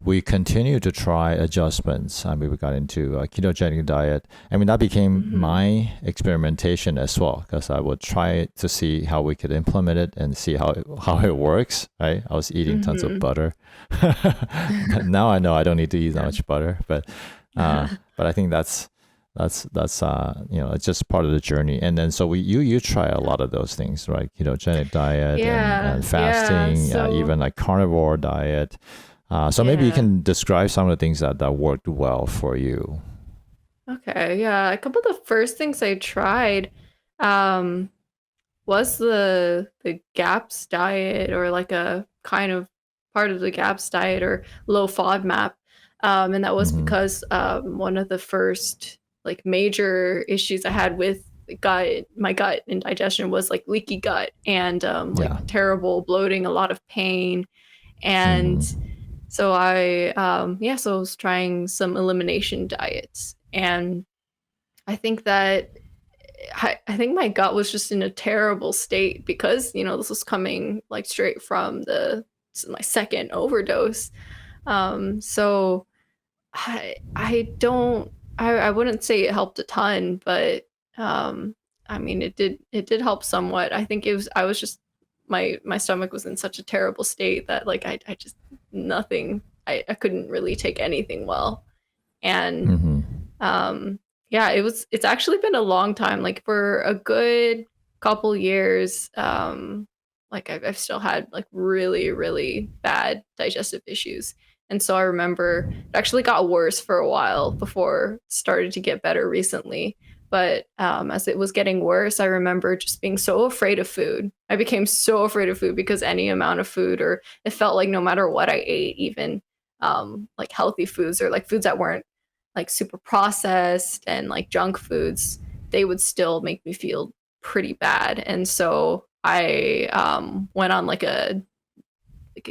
we continue to try adjustments. I mean, we got into a ketogenic diet. I mean, that became Mm-hmm. my experimentation as well, because I would try to see how we could implement it and see how it works, right? I was eating tons of Mm-hmm. butter. But now I know I don't need to eat that much butter. But I think that's it's just part of the journey. And then so you try a lot of those things, right? Ketogenic diet Yeah, and yeah. fasting, So, even like carnivore diet. So maybe you yeah. can describe some of the things that worked well for you. Okay, yeah. A couple of the first things I tried um was the GAPS diet, or like a kind of part of the GAPS diet, or low FODMAP. And that was Hmm. because one of the first like major issues I had with my gut and digestion was like leaky gut, and like Yeah. terrible bloating, a lot of pain. And Hmm. so so I was trying some elimination diets, and I think that I think my gut was just in a terrible state because, this was coming like straight from the my second overdose. So I don't I wouldn't say it helped a ton, but um I mean it did help somewhat. I think I was just my stomach was in such a terrible state that like I just nothing I couldn't really take anything well. And Hmm. yeah, it's actually been a long time, like for a good couple years. Like I've still had like really, really bad digestive issues. And so I remember it actually got worse for a while before it started to get better recently. But as it was getting worse, I remember just being so afraid of food. I became so afraid of food because any amount of food, or it felt like no matter what I ate, even like healthy foods or like foods that weren't like super processed and like junk foods, they would still make me feel pretty bad. And so I went on like a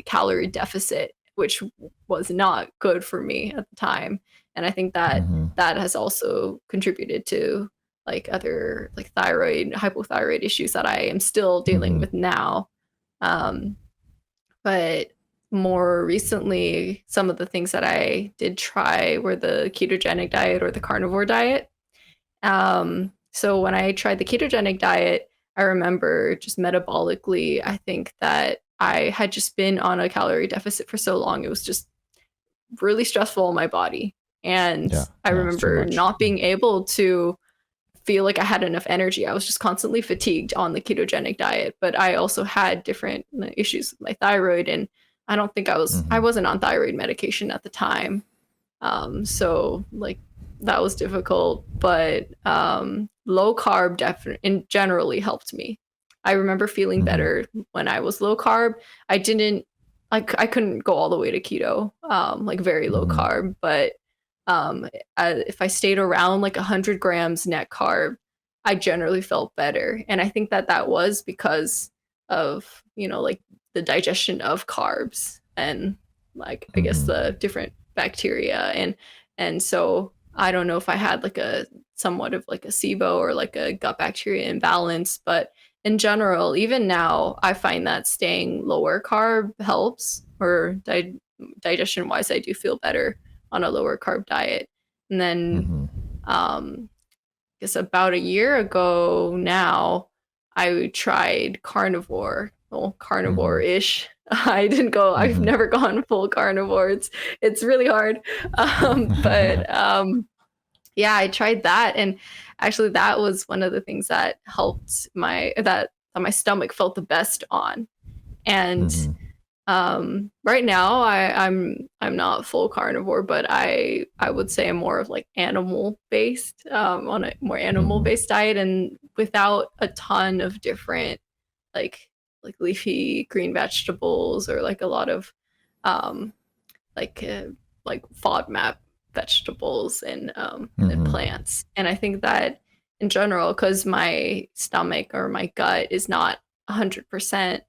calorie deficit, which was not good for me at the time. And I think that Hmm. that has also contributed to like other like thyroid, hypothyroid issues that I am still dealing Hmm. with now. Um, but more recently, some of the things that I did try were the ketogenic diet or the carnivore diet. So when I tried the ketogenic diet, I remember just metabolically, I think that I had just been on a calorie deficit for so long. It was just really stressful on my body. And Yeah. I Yeah. It's too remember much. not being able to feel like I had enough energy. I was just constantly fatigued on the ketogenic diet, but I also had different issues with my thyroid, and I don't think I Hmm. wasn't on thyroid medication at the time. So like that was difficult, but low carb definitely generally helped me. I remember feeling Hmm. better when I was low carb. I didn't I couldn't go all the way to keto, like very low Hmm. carb, but if I stayed around like 100 grams net carb, I generally felt better. And I think that that was because of, like the digestion of carbs and like, I guess Hmm. the different bacteria. And so I don't know if I had like a somewhat of like a SIBO or like a gut bacteria imbalance, but in general, even now, I find that staying lower carb helps, or digestion wise, I do feel better on a lower carb diet. And then, Hmm. I guess about a year ago now, I tried carnivore, well, Hmm. carnivore-ish. I didn't go, I've Hmm. never gone full carnivore. It's really hard. But yeah, I tried that, and actually that was one of the things that helped that my stomach felt the best on. And Hmm. right now I'm not full carnivore, but I would say I'm more of like animal based, on a more animal Hmm. based diet, and without a ton of different like leafy green vegetables, or like a lot of um like uh, like FODMAP vegetables and Hmm. plants. And I think that in general, because my stomach or my gut is not 100%,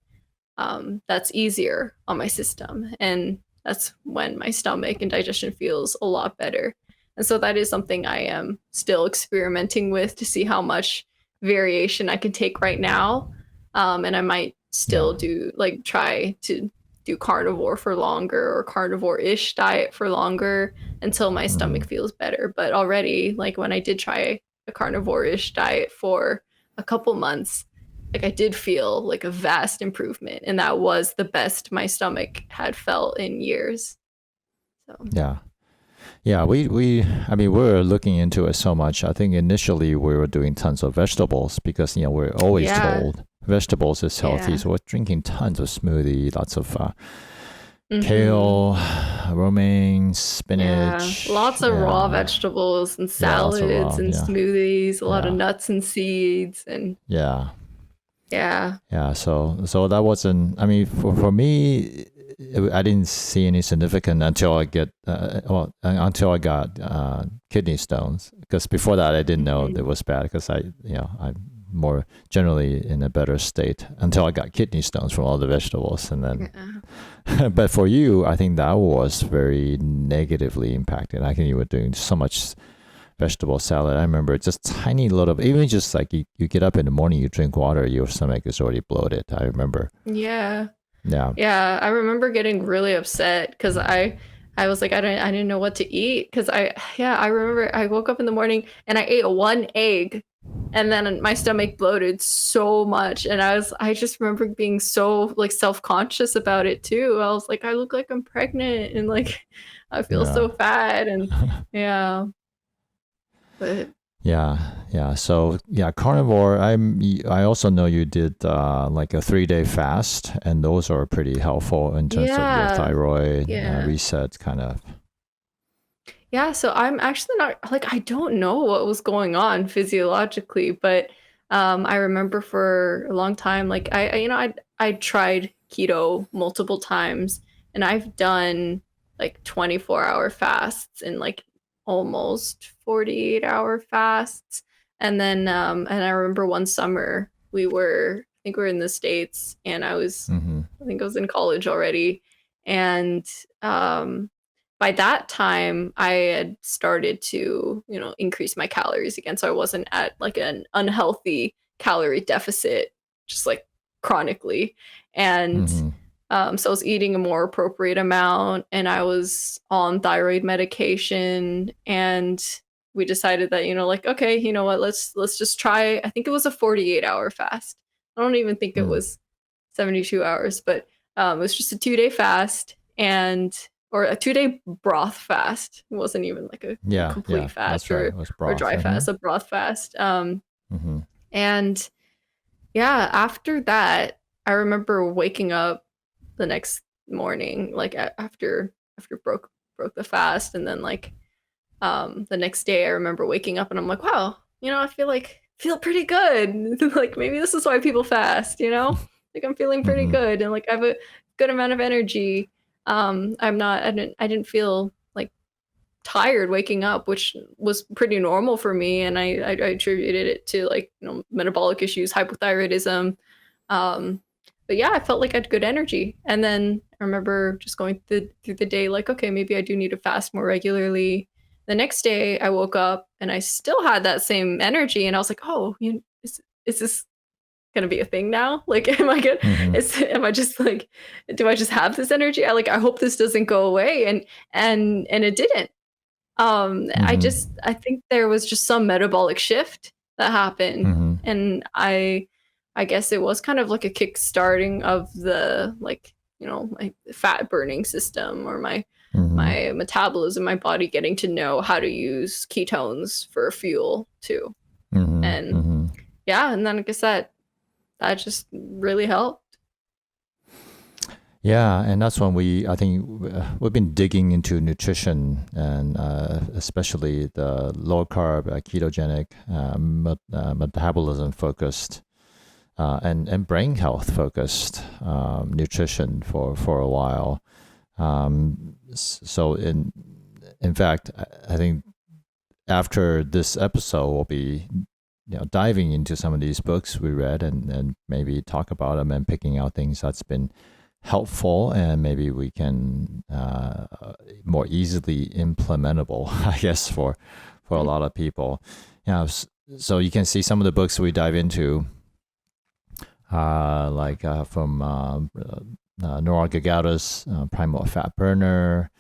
that's easier on my system, and that's when my stomach and digestion feels a lot better. And so that is something I am still experimenting with to see how much variation I can take right now. And I might Yeah. still do like try to do carnivore for longer or carnivore-ish diet for longer until my Mm-hmm. stomach feels better. But already, like when I did try a carnivore-ish diet for a couple months, like I did feel like a vast improvement, and that was the best my stomach had felt in years. So Yeah. Yeah, I mean, we're looking into it so much. I think initially we were doing tons of vegetables because, we're always yeah, told vegetables is healthy. yeah. So we're drinking tons of smoothie, lots of Mm-hmm. kale, romaine, Yeah, spinach. lots of raw Yeah. vegetables and Yeah, lots of salads raw. and Yeah. smoothies, a lot of Yeah. nuts and seeds and Yeah. yeah. Yeah. So that wasn't, I mean, for me, I didn't see any significant until until I got kidney stones. Because before that, I didn't know Mhm. it was bad because I'm more generally in a better state until I got kidney stones from all the vegetables. And then, Yeah. but for you, I think that was very negatively impacted. I think you were doing so much vegetable salad. I remember just tiny little, even just like you get up in the morning, you drink water, your stomach is already bloated. I remember. Yeah. Yeah. Yeah, I remember getting really upset because I was like I didn't know what to eat because I remember I woke up in the morning and I ate one egg and then my stomach bloated so much and I just remember being so like self-conscious about it too. I was like I look like I'm pregnant and like I feel Yeah. so fat and yeah, but Yeah. So yeah, carnivore. I also know you did like a 3-day fast, and those are pretty helpful in terms of your yeah. thyroid Yeah. reset, kind of. Yeah, so I'm actually not like I don't know what was going on physiologically, but I remember for a long time like I tried keto multiple times and I've done like 24-hour fasts and like almost 48-hour fasts. And then and I remember one summer I think we were in the States and Mm-hmm. I think I was in college already and by that time I had started to, increase my calories again. So I wasn't at like an unhealthy calorie deficit, just like chronically. And Mm-hmm. so I was eating a more appropriate amount and I was on thyroid medication and we decided that, like, okay, you know what, let's just try. I think it was a 48-hour fast. I don't even think it Mm. was 72 hours, but it was just a 2-day fast and or a 2-day broth fast. It wasn't even like a Yeah. Yeah. complete That's fast right. It was or broth. dry Mm-hmm. fast, a broth fast. Mm-hmm. And yeah, after that, I remember waking up the next morning, like after broke the fast, and then like the next day, I remember waking up and I'm like, wow, I feel pretty good. Like maybe this is why people fast, like I'm feeling pretty Mm-hmm. good and like I have a good amount of energy. I didn't feel like tired waking up, which was pretty normal for me. And I attributed it to like, metabolic issues, hypothyroidism. Um, but yeah, I felt like I had good energy. And then I remember just going through the day, like, okay, maybe I do need to fast more regularly. The next day I woke up and I still had that same energy. And I was like, oh, is this gonna be a thing now? Like, am I good? Mm-hmm. Am I just like, do I just have this energy? I hope this doesn't go away. And it didn't. Mm-hmm. I think there was just some metabolic shift that happened, Mm-hmm. and I guess it was kind of like a kick-starting of the, like, my fat burning system or Mm-hmm. my metabolism, my body getting to know how to use ketones for fuel too. Mm-hmm. And Mm-hmm. yeah, and then I guess that just really helped. Yeah, and that's when I think we've been digging into nutrition and especially the low carb, ketogenic, metabolism focused, and brain health focused nutrition for a while. So in fact, I think after this episode, we'll be diving into some of these books we read and maybe talk about them and picking out things that's been helpful and maybe we can more easily implementable, I guess, for a lot of people. So you can see some of the books we dive into, like from Nora Gagauta's Primal Fat Burner,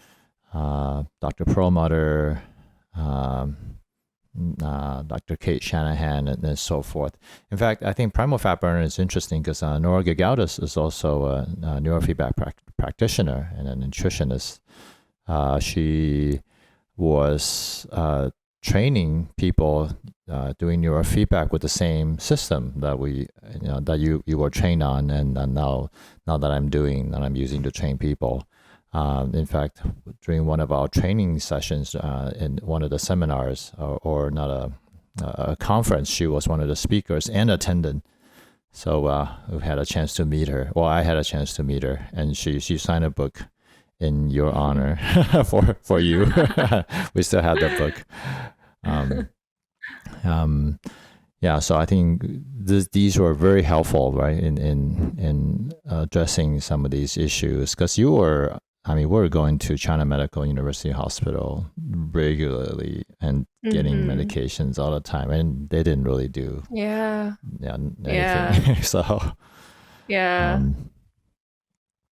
Dr. Perlmutter, um, Dr. Kate Shanahan, and so forth. In fact, I think Primal Fat Burner is interesting because Nora Gagautas is also a neurofeedback practitioner and a nutritionist. She was training people doing neurofeedback with the same system that you were trained on, and now that I'm using to train people. In fact, during one of our training sessions in one of the seminars, or not a conference, she was one of the speakers and attendant. So we had a chance to meet her. Well, I had a chance to meet her, and she signed a book in your honor for you. We still have that book. Um, yeah, so I think these were very helpful, right, in addressing some of these issues, because we're going to China Medical University Hospital regularly and getting medications all the time, and they didn't really do Yeah. anything. Yeah. So Yeah.